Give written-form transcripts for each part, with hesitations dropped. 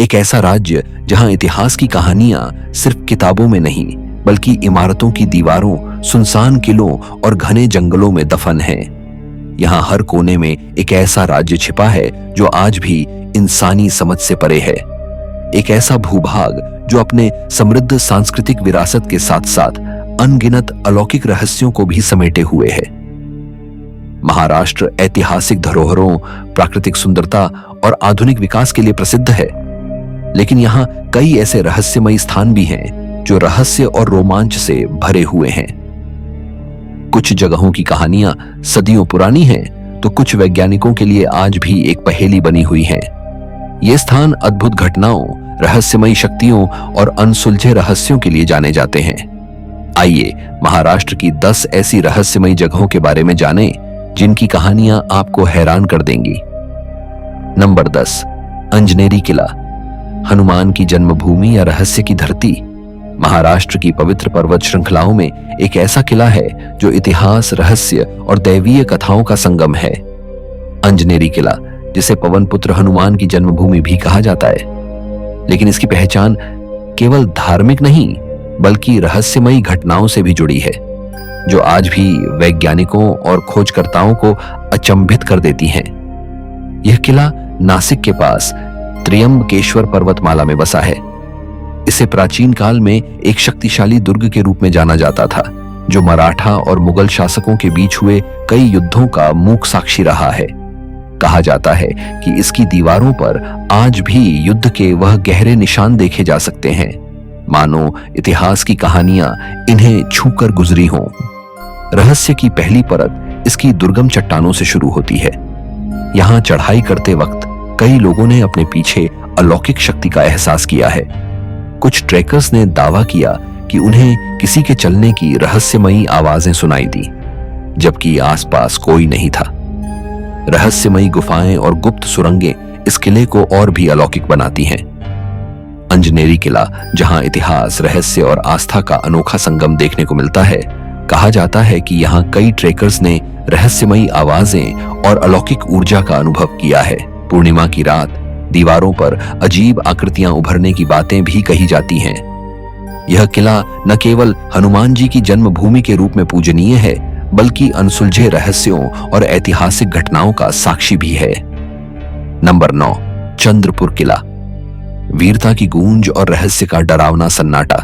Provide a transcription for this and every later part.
एक ऐसा राज्य जहां इतिहास की कहानियां सिर्फ किताबों में नहीं बल्कि इमारतों की दीवारों, सुनसान किलों और घने जंगलों में दफन है। यहाँ हर कोने में एक ऐसा राज्य छिपा है जो आज भी इंसानी समझ से परे है। एक ऐसा भूभाग जो अपने समृद्ध सांस्कृतिक विरासत के साथ साथ अनगिनत अलौकिक रहस्यों को भी समेटे हुए है। महाराष्ट्र ऐतिहासिक धरोहरों, प्राकृतिक सुंदरता और आधुनिक विकास के लिए प्रसिद्ध है, लेकिन यहाँ कई ऐसे रहस्यमयी स्थान भी हैं जो रहस्य और रोमांच से भरे हुए हैं। कुछ जगहों की कहानियां सदियों पुरानी हैं, तो कुछ वैज्ञानिकों के लिए आज भी एक पहेली बनी हुई हैं। ये स्थान अद्भुत घटनाओं, रहस्यमयी शक्तियों और अनसुलझे रहस्यों के लिए जाने जाते हैं। आइए महाराष्ट्र की 10 ऐसी रहस्यमयी जगहों के बारे में जानें जिनकी कहानियां आपको हैरान कर देंगी। नंबर 10, अंजनेरी किला, हनुमान की जन्मभूमि या रहस्य की धरती। महाराष्ट्र की पवित्र पर्वत श्रृंखलाओं में एक ऐसा किला है जो इतिहास, रहस्य और दैवीय कथाओं का संगम है। अंजनेरी किला, जिसे पवन पुत्र हनुमान की जन्मभूमि भी कहा जाता है, लेकिन इसकी पहचान केवल धार्मिक नहीं बल्कि रहस्यमयी घटनाओं से भी जुड़ी है, जो आज भी वैज्ञानिकों और खोजकर्ताओं को अचंभित कर देती हैं। यह किला नासिक के पास त्र्यंबकेश्वर पर्वतमाला में बसा है। इसे प्राचीन काल में एक शक्तिशाली दुर्ग के रूप में जाना जाता था, जो मराठा और मुगल शासकों के बीच हुए कई युद्धों का मूक साक्षी रहा है। कहा जाता है कि इसकी दीवारों पर आज भी युद्ध के वह गहरे निशान देखे जा सकते हैं, मानो इतिहास की कहानियां इन्हें छूकर गुजरी हों। रहस्य की पहली परत इसकी दुर्गम चट्टानों से शुरू होती है। यहां चढ़ाई करते वक्त कई लोगों ने अपने पीछे अलौकिक शक्ति का एहसास किया है। कुछ ट्रेकर्स ने दावा किया कि उन्हें किसी के चलने की रहस्यमयी आवाजें सुनाई दी, जबकि आसपास कोई नहीं था। रहस्यमयी गुफाएं और गुप्त सुरंगें इस किले को और भी अलौकिक बनाती हैं। अंजनेरी किला, जहां इतिहास, रहस्य और आस्था का अनोखा संगम देखने को मिलता है। कहा जाता है कि यहाँ कई ट्रेकर्स ने रहस्यमयी आवाजें और अलौकिक ऊर्जा का अनुभव किया है। पूर्णिमा की रात दीवारों पर अजीब आकृतियां उभरने की बातें भी कही जाती हैं। यह किला न केवल हनुमान जी की जन्मभूमि के रूप में पूजनीय है, बल्कि अनसुलझे रहस्यों और ऐतिहासिक घटनाओं का साक्षी भी है। नंबर 9, चंद्रपुर किला, वीरता की गूंज और रहस्य का डरावना सन्नाटा।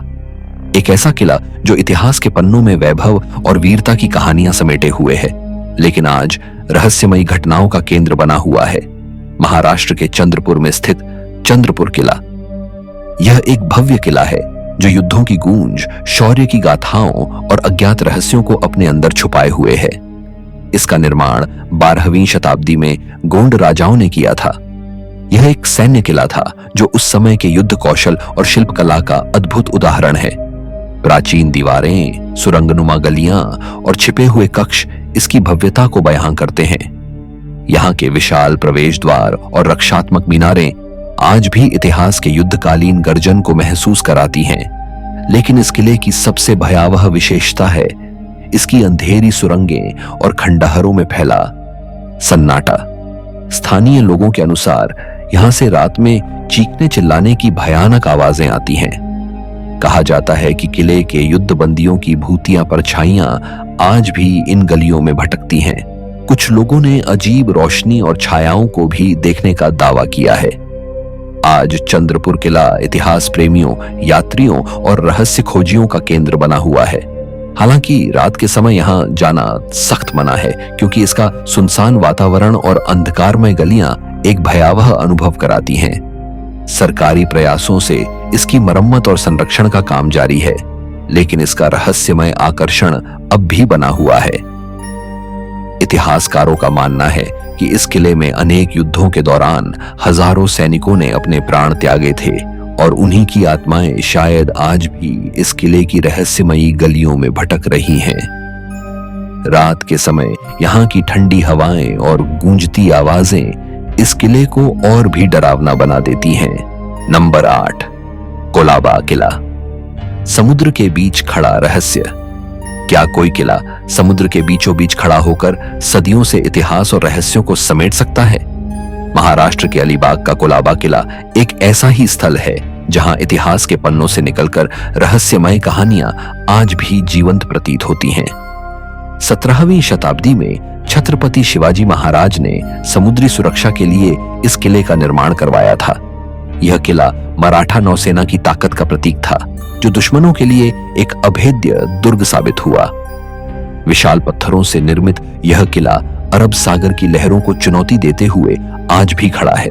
एक ऐसा किला जो इतिहास के पन्नों में वैभव और वीरता की कहानियां समेटे हुए है, लेकिन आज रहस्यमयी घटनाओं का केंद्र बना हुआ है। महाराष्ट्र के चंद्रपुर में स्थित चंद्रपुर किला, यह एक भव्य किला है जो युद्धों की गूंज, शौर्य की गाथाओं और अज्ञात रहस्यों को अपने अंदर छुपाए हुए है। इसका निर्माण 12वीं शताब्दी में गोंड राजाओं ने किया था। यह एक सैन्य किला था जो उस समय के युद्ध कौशल और शिल्पकला का अद्भुत उदाहरण है। प्राचीन दीवारें, सुरंगनुमा गलियां और छिपे हुए कक्ष इसकी भव्यता को बयां करते हैं। यहाँ के विशाल प्रवेश द्वार और रक्षात्मक मीनारें आज भी इतिहास के युद्धकालीन गर्जन को महसूस कराती हैं। लेकिन इस किले की सबसे भयावह विशेषता है इसकी अंधेरी सुरंगें और खंडहरों में फैला सन्नाटा। स्थानीय लोगों के अनुसार यहां से रात में चीखने चिल्लाने की भयानक आवाजें आती हैं। कहा जाता है कि किले के युद्धबंदियों की भूतिया परछाइयां आज भी इन गलियों में भटकती हैं। कुछ लोगों ने अजीब रोशनी और छायाओं को भी देखने का दावा किया है। आज चंद्रपुर किला इतिहास प्रेमियों, यात्रियों और रहस्य खोजियों का केंद्र बना हुआ है। हालांकि रात के समय यहां जाना सख्त मना है, क्योंकि इसका सुनसान वातावरण और अंधकारमय गलियां एक भयावह अनुभव कराती हैं। सरकारी प्रयासों से इसकी मरम्मत और संरक्षण का काम जारी है, लेकिन इसका रहस्यमय आकर्षण अब भी बना हुआ है। इतिहासकारों का मानना है कि इस किले में अनेक युद्धों के दौरान हजारों सैनिकों ने अपने प्राण त्यागे थे और उन्हीं की आत्माएं शायद आज भी इस किले की रहस्यमयी गलियों में भटक रही हैं। रात के समय यहाँ की ठंडी हवाएं और गूंजती आवाजें इस किले को और भी डरावना बना देती हैं। नंबर 8, कोलाबा किला, समुद्र के बीच खड़ा रहस्य। क्या कोई किला समुद्र के बीचों बीच खड़ा होकर सदियों से इतिहास और रहस्यों को समेट सकता है? महाराष्ट्र के अलीबाग का कुलाबा किला एक ऐसा ही स्थल है जहां इतिहास के पन्नों से निकलकर रहस्यमय कहानियां आज भी जीवंत प्रतीत होती हैं। 17वीं शताब्दी में छत्रपति शिवाजी महाराज ने समुद्री सुरक्षा के लिए इस किले का निर्माण करवाया था। यह किला मराठा नौसेना की ताकत का प्रतीक था, जो दुश्मनों के लिए एक अभेद्य दुर्ग साबित हुआ। विशाल पत्थरों से निर्मित यह किला अरब सागर की लहरों को चुनौती देते हुए आज भी खड़ा है।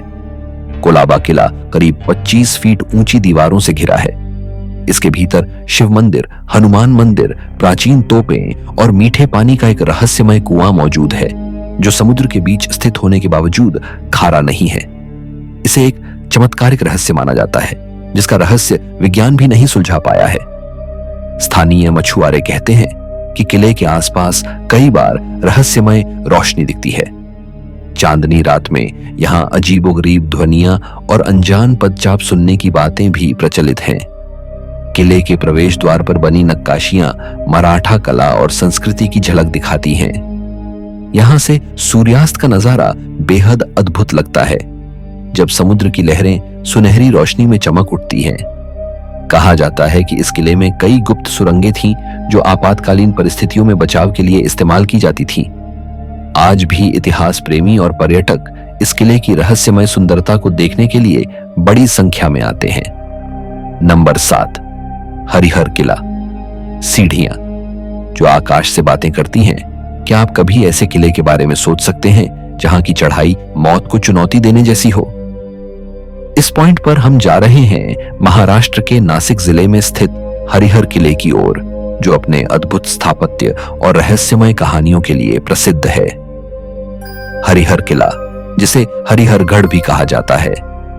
कोलाबा किला करीब 25 फीट ऊंची दीवारों से घिरा है। इसके भीतर शिव मंदिर, हनुमान मंदिर, प्राचीन तोपें और मीठे पानी का एक रहस्यमय कुआं मौजूद है, जो समुद्र के बीच स्थित होने के बावजूद खारा नहीं है। इसे एक चमत्कारिक रहस्य माना जाता है, जिसका रहस्य विज्ञान भी नहीं सुलझा पाया है। स्थानीय मछुआरे कहते हैं कि किले के आसपास कई बार रहस्यमय रोशनी दिखती है। चांदनी रात में यहां अजीबोगरीब ध्वनियां और अनजान पदचाप सुनने की बातें भी प्रचलित हैं। किले के प्रवेश द्वार पर बनी नक्काशियां मराठा कला और संस्कृति की झलक दिखाती हैं। यहां से सूर्यास्त का नजारा बेहद अद्भुत लगता है, जब समुद्र की लहरें सुनहरी रोशनी में चमक उठती हैं। कहा जाता है कि इस किले में कई गुप्त सुरंगें थीं, जो आपातकालीन परिस्थितियों में बचाव के लिए इस्तेमाल की जाती थीं। आज भी इतिहास प्रेमी और पर्यटक इस किले की रहस्यमय सुंदरता को देखने के लिए बड़ी संख्या में आते हैं। नंबर 7, हरिहर किला। सीढ़ियां जो आकाश से बातें करती हैं। क्या आप कभी ऐसे किले के बारे में सोच सकते हैं जहां की चढ़ाई मौत को चुनौती देने जैसी हो? इस पॉइंट पर हम जा रहे हैं महाराष्ट्र के नासिक जिले में स्थित हरिहर किले की ओर, जो अपने अद्भुत स्थापत्य और रहस्यमय कहानियों के लिए प्रसिद्ध है। हरिहर किला, जिसे हरिहरगढ़ भी कहा जाता है,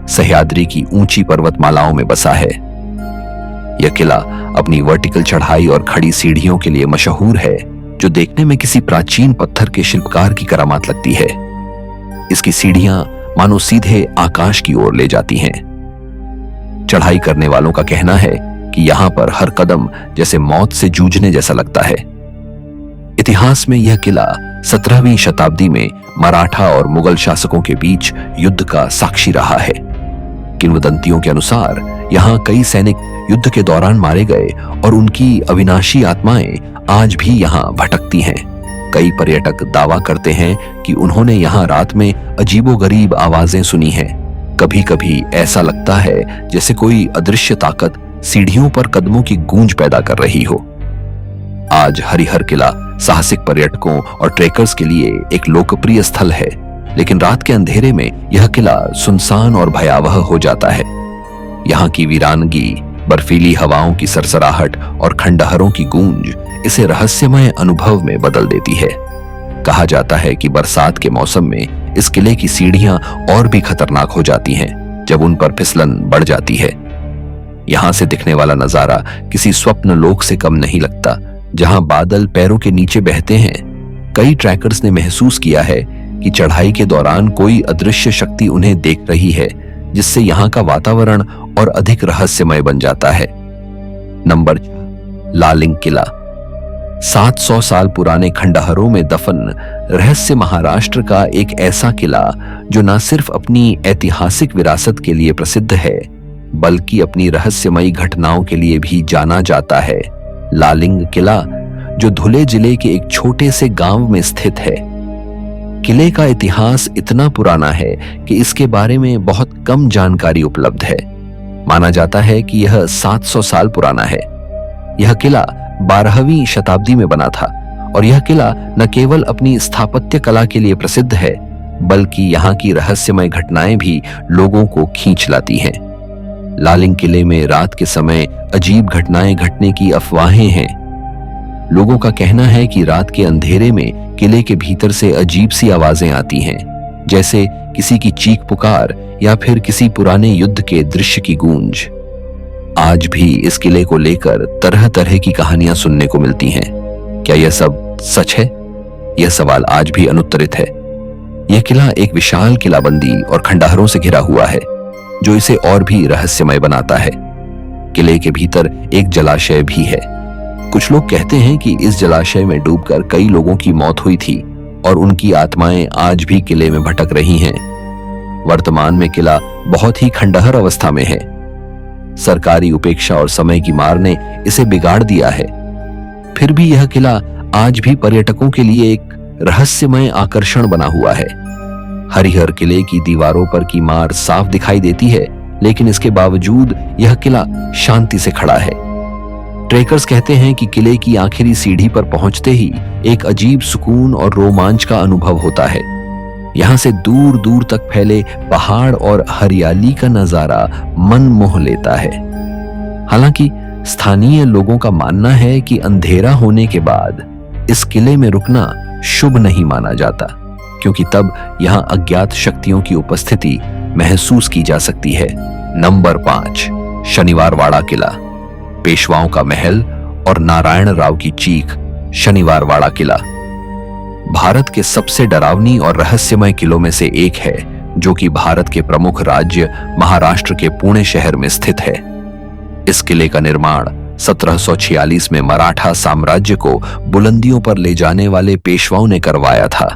सह्याद्री की ऊंची पर्वतमालाओं में बसा है। यह किला अपनी वर्टिकल चढ़ाई और खड़ी सीढ़ियों के लिए मशहूर है, जो देखने में किसी प्राचीन पत्थर के शिल्पकार की करामात लगती है। इसकी सीढ़ियां मानो सीधे आकाश की ओर ले जाती हैं। चढ़ाई करने वालों का कहना है कि यहां पर हर कदम जैसे मौत से जूझने जैसा लगता है। इतिहास में यह किला 17वीं शताब्दी में मराठा और मुगल शासकों के बीच युद्ध का साक्षी रहा है। किंवदंतियों के अनुसार यहां कई सैनिक युद्ध के दौरान मारे गए और उनकी अविनाशी आत्माएं आज भी यहां भटकती हैं। कई पर्यटक दावा करते हैं कि उन्होंने यहां रात में अजीबोगरीब आवाजें सुनी हैं। कभी कभी ऐसा लगता है जैसे कोई अदृश्य ताकत सीढ़ियों पर कदमों की गूंज पैदा कर रही हो। आज हरिहर किला साहसिक पर्यटकों और ट्रेकर्स के लिए एक लोकप्रिय स्थल है, लेकिन रात के अंधेरे में यह किला सुनसान और भयावह हो जाता है। यहाँ की वीरानगी, बर्फीली हवाओं की सरसराहट और खंडहरों की गूंज इसे रहस्यमय अनुभव में बदल देती है। कहा जाता है कि बरसात के मौसम में इस किले की सीढ़ियां और भी खतरनाक हो जाती हैं, जब उन पर फिसलन बढ़ जाती है। यहां से दिखने वाला नजारा किसी स्वप्न लोक से कम नहीं लगता, जहां बादल पैरों के नीचे बहते हैं। कई ट्रैकर्स ने महसूस किया है कि चढ़ाई के दौरान कोई अदृश्य शक्ति उन्हें देख रही है, जिससे यहाँ का वातावरण और अधिक रहस्यमय बन जाता है। नंबर 4, लालिंग किला। 700 साल पुराने खंडहरों में दफन रहस्य महाराष्ट्र का एक ऐसा किला जो न सिर्फ अपनी ऐतिहासिक विरासत के लिए प्रसिद्ध है, बल्कि अपनी रहस्यमयी घटनाओं के लिए भी जाना जाता है। लालिंग किला, जो धुले जिले के एक छोटे से गांव में स्थित है। किले का इतिहास इतना पुराना है कि इसके बारे में बहुत कम जानकारी उपलब्ध है। माना जाता है कि यह 700 साल पुराना है। यह किला 12वीं शताब्दी में बना था और यह किला न केवल अपनी स्थापत्य कला के लिए प्रसिद्ध है, बल्कि यहाँ की रहस्यमय घटनाएं भी लोगों को खींच लाती हैं। लालिंग किले में रात के समय अजीब घटनाएं घटने की अफवाहें हैं। लोगों का कहना है कि रात के अंधेरे में किले के भीतर से अजीब सी आवाजें आती हैं, जैसे किसी की चीख पुकार या फिर किसी पुराने युद्ध के दृश्य की गूंज। आज भी इस किले को लेकर तरह तरह की कहानियां सुनने को मिलती हैं। क्या यह सब सच है? यह सवाल आज भी अनुत्तरित है। यह किला एक विशाल किलाबंदी और खंडहरों से घिरा हुआ है, जो इसे और भी रहस्यमय बनाता है। किले के भीतर एक जलाशय भी है। कुछ लोग कहते हैं कि इस जलाशय में डूबकर कई लोगों की मौत हुई थी और उनकी आत्माएं आज भी किले में भटक रही हैं। वर्तमान में किला बहुत ही खंडहर अवस्था में है। सरकारी उपेक्षा और समय की मार ने इसे बिगाड़ दिया है। फिर भी यह किला आज भी पर्यटकों के लिए एक रहस्यमय आकर्षण बना हुआ है। हरिहर किले की दीवारों पर की मार साफ दिखाई देती है, लेकिन इसके बावजूद यह किला शांति से खड़ा है। ट्रेकर्स कहते हैं कि किले की आखिरी सीढ़ी पर पहुंचते ही एक अजीब सुकून और रोमांच का अनुभव होता है। यहां से दूर दूर तक फैले पहाड़ और हरियाली का नजारा मन मोह लेता है। हालांकि स्थानीय लोगों का मानना है कि अंधेरा होने के बाद इस किले में रुकना शुभ नहीं माना जाता, क्योंकि तब यहां अज्ञात शक्तियों की उपस्थिति महसूस की जा सकती है। नंबर 5, शनिवारवाड़ा किला। पेशवाओं का महल और नारायण राव की चीख। शनिवारवाड़ा किला भारत के सबसे डरावनी और रहस्यमय किलों में से एक है, जो कि भारत के प्रमुख राज्य महाराष्ट्र के पुणे शहर में स्थित है। इस किले का निर्माण 1746 में मराठा साम्राज्य को बुलंदियों पर ले जाने वाले पेशवाओं ने करवाया था।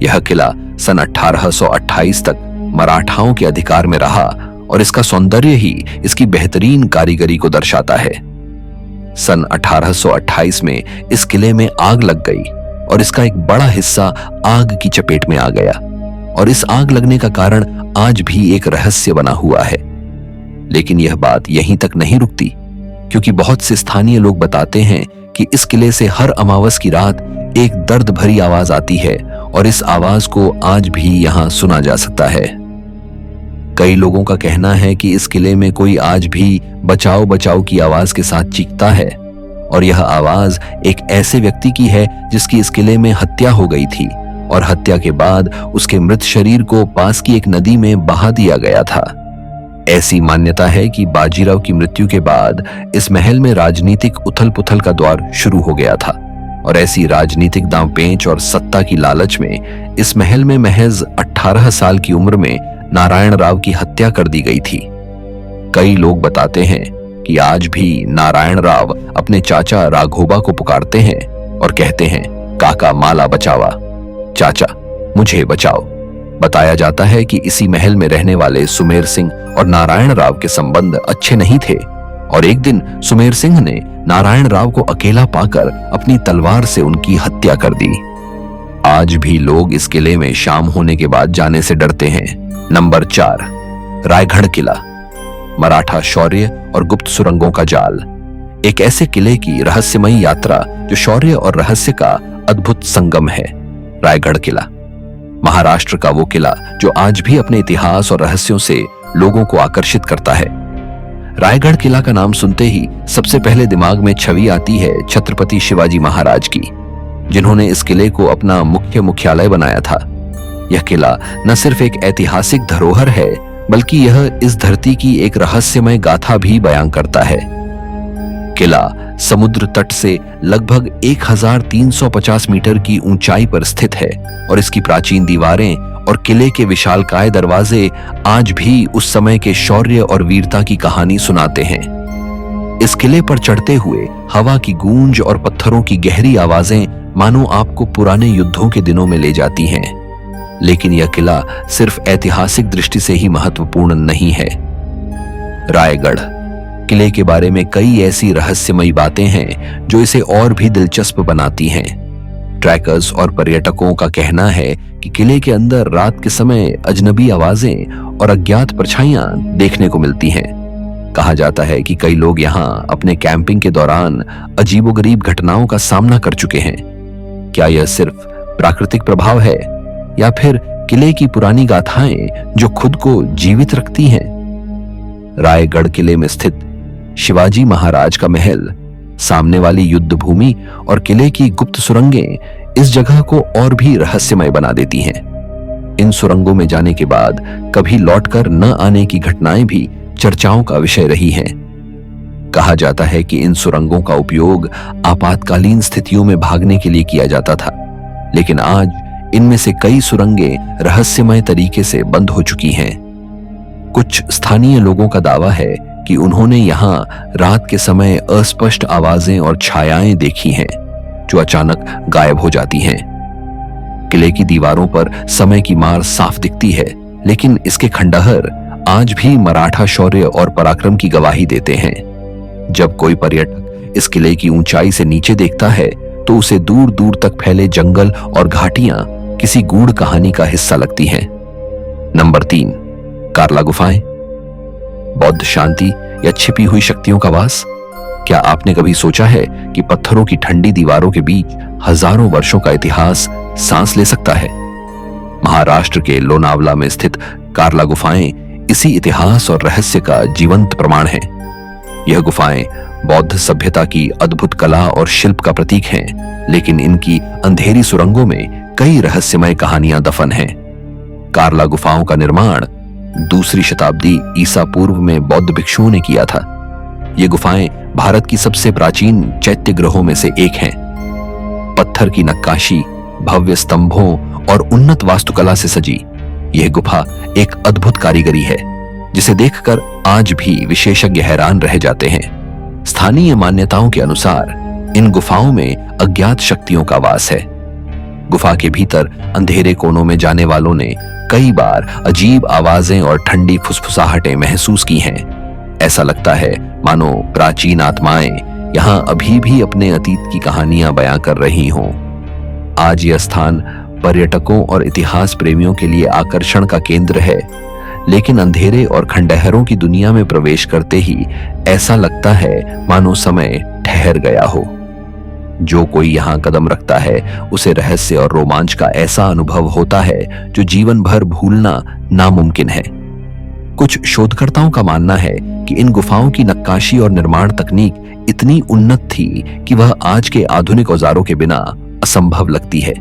यह किला सन 1828 तक मराठाओं के अधिकार में रहा और इसका सौंदर्य ही इसकी बेहतरीन कारीगरी को दर्शाता है। सन 1828 में इस किले में आग लग गई और इसका एक बड़ा हिस्सा आग की चपेट में आ गया, और इस आग लगने का कारण आज भी एक रहस्य बना हुआ है। लेकिन यह बात यहीं तक नहीं रुकती, क्योंकि बहुत से स्थानीय लोग बताते हैं कि इस किले से हर अमावस की रात एक दर्द भरी आवाज आती है और इस आवाज को आज भी यहां सुना जा सकता है। कई लोगों का कहना है कि इस किले में कोई आज भी बचाओ बचाओ की आवाज के साथ चीखता है, और यह आवाज एक ऐसे व्यक्ति की है जिसकी इस किले में हत्या हो गई थी, और हत्या के बाद उसके मृत शरीर को पास की एक नदी में बहा दिया गया था। ऐसी मान्यता है कि बाजीराव की मृत्यु के बाद इस महल में राजनीतिक उथल पुथल का दौर शुरू हो गया था, और ऐसी राजनीतिक दांवपेच और सत्ता की लालच में इस महल में महज 18 साल की उम्र में नारायण राव की हत्या कर दी गई थी। कई लोग बताते हैं कि आज भी नारायण राव अपने चाचा राघोबा को पुकारते हैं और कहते हैं, काका माला बचावा, चाचा मुझे बचाओ। बताया जाता है कि इसी महल में रहने वाले सुमेर सिंह और नारायण राव के संबंध अच्छे नहीं थे, और एक दिन सुमेर सिंह ने नारायण राव को अकेला पाकर अपनी तलवार से उनकी हत्या कर दी। आज भी लोग इस किले में शाम होने के बाद जाने से डरते हैं। नंबर 4, रायगढ़ किला। मराठा शौर्य और गुप्त सुरंगों का जाल। एक ऐसे किले की रहस्यमयी यात्रा जो शौर्य और रहस्य का अद्भुत संगम है। रायगढ़ किला महाराष्ट्र का वो किला जो आज भी अपने इतिहास और रहस्यों से लोगों को आकर्षित करता है। रायगढ़ किला का नाम सुनते ही सबसे पहले दिमाग में छवि आती है छत्रपति शिवाजी महाराज की, जिन्होंने इस किले को अपना मुख्यालय बनाया था। यह किला न सिर्फ एक ऐतिहासिक धरोहर है, बल्कि यह इस धरती की एक रहस्यमय गाथा भी बयां करता है। किला समुद्र तट से लगभग 1350 मीटर की ऊंचाई पर स्थित है, और इसकी प्राचीन दीवारें और किले के विशालकाय दरवाजे आज भी उस समय के शौर्य और वीरता की कहानी सुनाते हैं। इस किले पर चढ़ते हुए हवा की गूंज और पत्थरों की गहरी आवाजें मानो आपको पुराने युद्धों के दिनों में ले जाती हैं। लेकिन यह किला सिर्फ ऐतिहासिक दृष्टि से ही महत्वपूर्ण नहीं है। रायगढ़ किले के बारे में कई ऐसी रहस्यमयी बातें हैं जो इसे और भी दिलचस्प बनाती हैं। ट्रैकर्स और पर्यटकों का कहना है कि किले के अंदर रात के समय अजनबी आवाजें और अज्ञात परछाइयां देखने को मिलती हैं। कहा जाता है कि कई लोग यहां अपने कैंपिंग के दौरान अजीबोगरीब घटनाओं का सामना कर चुके हैं। क्या यह सिर्फ प्राकृतिक प्रभाव है, या फिर किले की पुरानी गाथाएं जो खुद को जीवित रखती हैं? रायगढ़ किले में स्थित शिवाजी महाराज का महल, सामने वाली युद्ध भूमि और किले की गुप्त सुरंगें इस जगह को और भी रहस्यमय बना देती हैं। इन सुरंगों में जाने के बाद कभी लौटकर न आने की घटनाएं भी चर्चाओं का विषय रही हैं। कहा जाता है कि इन सुरंगों का उपयोग आपातकालीन स्थितियों में भागने के लिए किया जाता था, लेकिन आज इनमें से कई सुरंगें रहस्यमय तरीके से बंद हो चुकी हैं। कुछ स्थानीय लोगों का दावा है कि उन्होंने यहां रात के समय अस्पष्ट आवाजें और छायाएं देखी हैं जो अचानक गायब हो जाती हैं। किले की दीवारों पर समय की मार साफ दिखती है, लेकिन इसके खंडहर आज भी मराठा शौर्य और पराक्रम की गवाही देते हैं। जब कोई पर्यटक इस किले की ऊंचाई से नीचे देखता है तो उसे दूर दूर तक फैले जंगल और घाटियां किसी गूढ़ कहानी का हिस्सा लगती हैं। नंबर 3, कार्ला गुफाएं। बौद्ध शांति या छिपी हुई शक्तियों का वास। क्या आपने कभी सोचा है कि पत्थरों की ठंडी दीवारों के बीच हजारों वर्षों का इतिहास सांस ले सकता है? महाराष्ट्र के लोनावला में स्थित कार्ला गुफाएं इसी इतिहास और रहस्य का जीवंत प्रमाण हैं। यह गुफाएं बौद्ध सभ्यता की अद्भुत कला और शिल्प का प्रतीक हैं, लेकिन इनकी अंधेरी सुरंगों में कई रहस्यमय कहानियां दफन हैं। कार्ला गुफाओं का निर्माण 2री शताब्दी ईसा पूर्व में बौद्ध भिक्षुओं ने किया था। ये गुफाएं भारत की सबसे प्राचीन चैत्य गृहों में से एक हैं। पत्थर की नक्काशी, भव्य स्तंभों और उन्नत वास्तुकला से सजी यह गुफा एक अद्भुत कारीगरी है, जिसे देखकर आज भी विशेषज्ञ हैरान रह जाते हैं। स्थानीय मान्यताओं के अनुसार इन गुफाओं में अज्ञात शक्तियों का वास है। गुफा के भीतर अंधेरे कोनों में जाने वालों ने कई बार अजीब आवाजें और ठंडी फुसफुसाहटें महसूस की हैं। ऐसा लगता है मानो प्राचीन आत्माएं यहां अभी भी अपने अतीत की कहानियां बयां कर रही हों। आज यह स्थान पर्यटकों और इतिहास प्रेमियों के लिए आकर्षण का केंद्र है, लेकिन अंधेरे और खंडहरों की दुनिया में प्रवेश करते ही ऐसा लगता है मानो समय ठहर गया हो। जो कोई यहां कदम रखता है उसे रहस्य और रोमांच का ऐसा अनुभव होता है जो जीवन भर भूलना नामुमकिन है। कुछ शोधकर्ताओं का मानना है कि इन गुफाओं की नक्काशी और निर्माण तकनीक इतनी उन्नत थी कि वह आज के आधुनिक औजारों के बिना असंभव लगती है।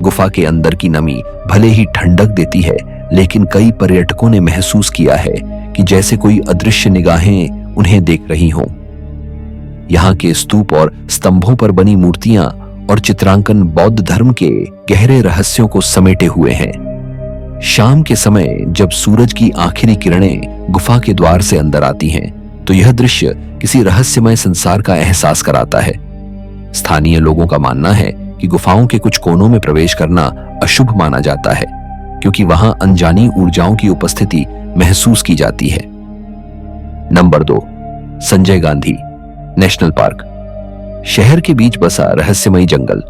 गुफा के अंदर की नमी भले ही ठंडक देती है, लेकिन कई पर्यटकों ने महसूस किया है कि जैसे कोई अदृश्य निगाहें उन्हें देख रही हों। यहाँ के स्तूप और स्तंभों पर बनी मूर्तियां और चित्रांकन बौद्ध धर्म के गहरे रहस्यों को समेटे हुए हैं। शाम के समय जब सूरज की आखिरी किरणें गुफा के द्वार से अंदर आती हैं, तो यह दृश्य किसी रहस्यमय संसार का एहसास कराता है। स्थानीय लोगों का मानना है कि गुफाओं के कुछ कोनों में प्रवेश करना अशुभ माना जाता है, क्योंकि वहां अनजानी ऊर्जाओं की उपस्थिति महसूस की जाती है। Number 2, Sanjay Gandhi national park. शहर के बीच बसा रहस्यमयी जंगल।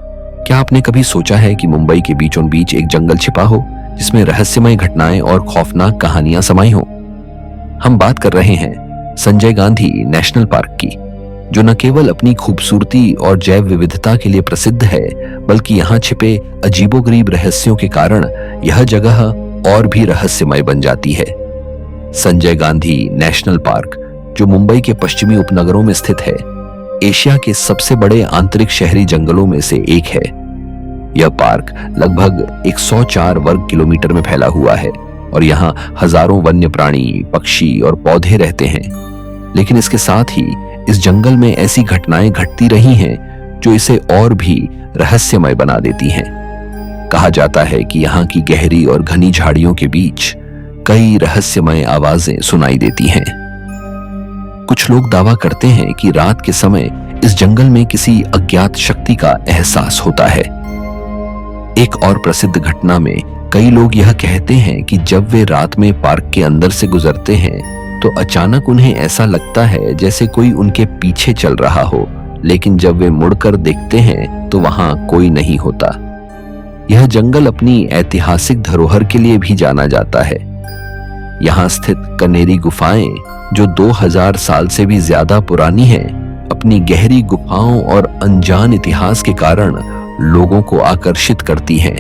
क्या आपने कभी सोचा है कि मुंबई के बीचों बीच एक जंगल छिपा हो जिसमें रहस्यमय घटनाएं और खौफनाक कहानियां समाई हो? हम बात कर रहे हैं संजय गांधी नेशनल पार्क की, जो न केवल अपनी खूबसूरती और जैव विविधता के लिए प्रसिद्ध है, बल्कि यहाँ छिपे अजीबोगरीब रहस्यों के कारण यह जगह और भी रहस्यमय बन जाती है। संजय गांधी नेशनल पार्क, जो मुंबई के पश्चिमी उपनगरों में स्थित है, एशिया के सबसे बड़े आंतरिक शहरी जंगलों में से एक है। यह पार्क लगभग 104 वर्ग किलोमीटर में फैला हुआ है और यहाँ हजारों वन्य प्राणी, पक्षी और पौधे रहते हैं। लेकिन इसके साथ ही इस जंगल में ऐसी घटनाएं घटती रही हैं जो इसे और भी रहस्यमय बना देती हैं। कहा जाता है कि यहाँ की गहरी और घनी झाड़ियों के बीच कई रहस्यमय आवाजें सुनाई देती हैं। कुछ लोग दावा करते हैं कि रात के समय इस जंगल में किसी अज्ञात शक्ति का एहसास होता है। एक और प्रसिद्ध घटना में कई लोग यह कहते हैं कि जब वे रात में पार्क के अंदर से गुजरते हैं तो अचानक उन्हें ऐसा लगता है जैसे कोई उनके पीछे चल रहा हो, लेकिन जब वे मुड़कर देखते हैं तो वहां कोई नहीं होता। यह जंगल अपनी ऐतिहासिक धरोहर के लिए भी जाना जाता है। यहाँ स्थित कनेरी गुफाएं, जो 2000 साल से भी ज्यादा पुरानी हैं, अपनी गहरी गुफाओं और अनजान इतिहास के कारण लोगों को आकर्षित करती हैं।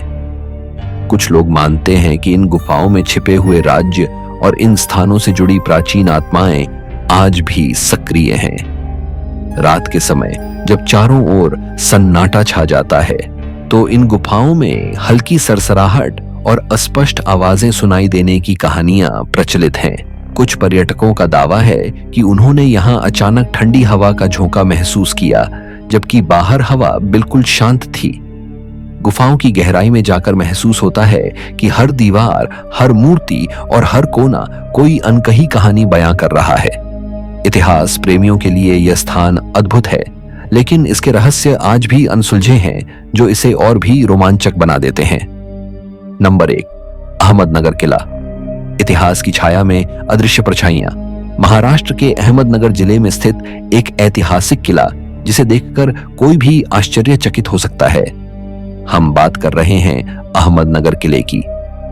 कुछ लोग मानते हैं कि इन गुफाओं में छिपे हुए राज्य और इन स्थानों से जुड़ी प्राचीन आत्माएं आज भी सक्रिय हैं। रात के समय जब चारों ओर सन्नाटा छा जाता है, तो इन गुफाओं में हल्की सरसराहट और अस्पष्ट आवाजें सुनाई देने की कहानियां प्रचलित हैं। कुछ पर्यटकों का दावा है कि उन्होंने यहाँ अचानक ठंडी हवा का झोंका महसूस किया, जबकि बाहर हवा बिल्कुल शांत थी। गुफाओं की गहराई में जाकर महसूस होता है कि हर दीवार, हर मूर्ति और हर कोना कोई अनकही कहानी बयां कर रहा है। इतिहास प्रेमियों के लिए यह स्थान अद्भुत है, लेकिन इसके रहस्य आज भी अनसुलझे हैं, जो इसे और भी रोमांचक बना देते हैं। नंबर 1, अहमदनगर किला। इतिहास की छाया में अदृश्य परछाइयां। महाराष्ट्र के अहमदनगर जिले में स्थित एक ऐतिहासिक किला जिसे देखकर कोई भी आश्चर्यचकित हो सकता है। हम बात कर रहे हैं अहमदनगर किले की,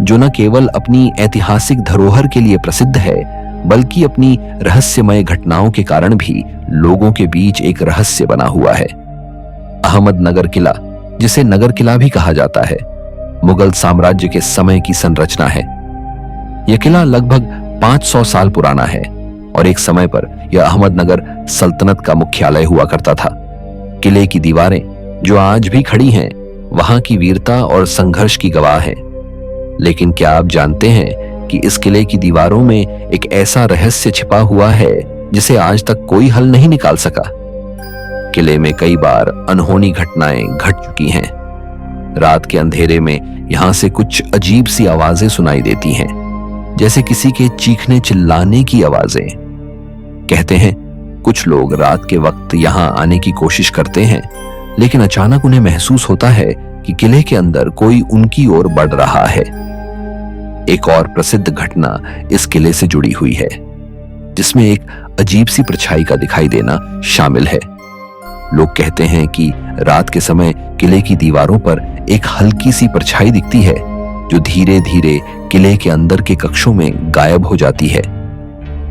जो न केवल अपनी ऐतिहासिक धरोहर के लिए प्रसिद्ध है, बल्कि अपनी रहस्यमय घटनाओं के कारण भी लोगों के बीच एक रहस्य बना हुआ है। अहमदनगर किला, जिसे नगर किला भी कहा जाता है, मुगल साम्राज्य के समय की संरचना है। यह किला लगभग 500 साल पुराना है और एक समय पर यह अहमदनगर सल्तनत का मुख्यालय हुआ करता था। किले की दीवारें जो आज भी खड़ी हैं, वहां की वीरता और संघर्ष की गवाह हैं। लेकिन क्या आप जानते हैं कि इस किले की दीवारों में एक ऐसा रहस्य छिपा हुआ है जिसे आज तक कोई हल नहीं निकाल सका। किले में कई बार अनहोनी घटनाएं घट चुकी हैं। रात के अंधेरे में यहां से कुछ अजीब सी आवाजें सुनाई देती हैं, जैसे किसी के चीखने चिल्लाने की आवाजें। कहते हैं कुछ लोग रात के वक्त यहां आने की कोशिश करते हैं, लेकिन अचानक उन्हें महसूस होता है कि किले के अंदर कोई उनकी ओर बढ़ रहा है। एक और प्रसिद्ध घटना इस किले से जुड़ी हुई है, जिसमें एक अजीब सी परछाई का दिखाई देना शामिल है। लोग कहते हैं कि रात के समय किले की दीवारों पर एक हल्की सी परछाई दिखती है, जो धीरे धीरे किले के अंदर के कक्षों में गायब हो जाती है।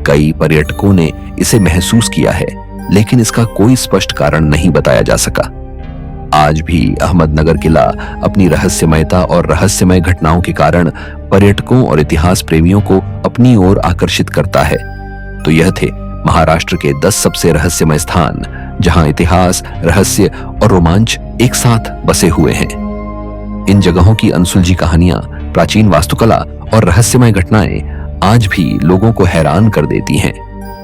कई पर्यटकों ने इसे महसूस किया है, लेकिन इसका कोई स्पष्ट कारण नहीं बताया जा सका। आज भी अहमदनगर किला अपनी रहस्यमयता और रहस्यमय घटनाओं के कारण पर्यटकों और इतिहास प्रेमियों को अपनी ओर आकर्षित करता है। तो यह थे महाराष्ट्र के 10 सबसे रहस्यमय स्थान, जहां इतिहास, रहस्य और रोमांच एक साथ बसे हुए हैं। इन जगहों की अनसुलझी कहानियां, प्राचीन वास्तुकला और रहस्यमय घटनाएं आज भी लोगों को हैरान कर देती हैं।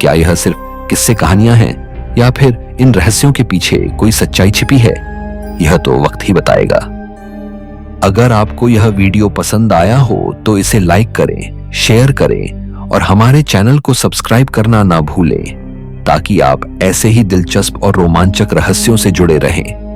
क्या यह सिर्फ किस्से कहानियां हैं, या फिर इन रहस्यों के पीछे कोई सच्चाई छिपी है? यह तो वक्त ही बताएगा। अगर आपको यह वीडियो पसंद आया हो तो इसे लाइक करें, शेयर करें और हमारे चैनल को सब्सक्राइब करना ना भूलें, ताकि आप ऐसे ही दिलचस्प और रोमांचक रहस्यों से जुड़े रहें।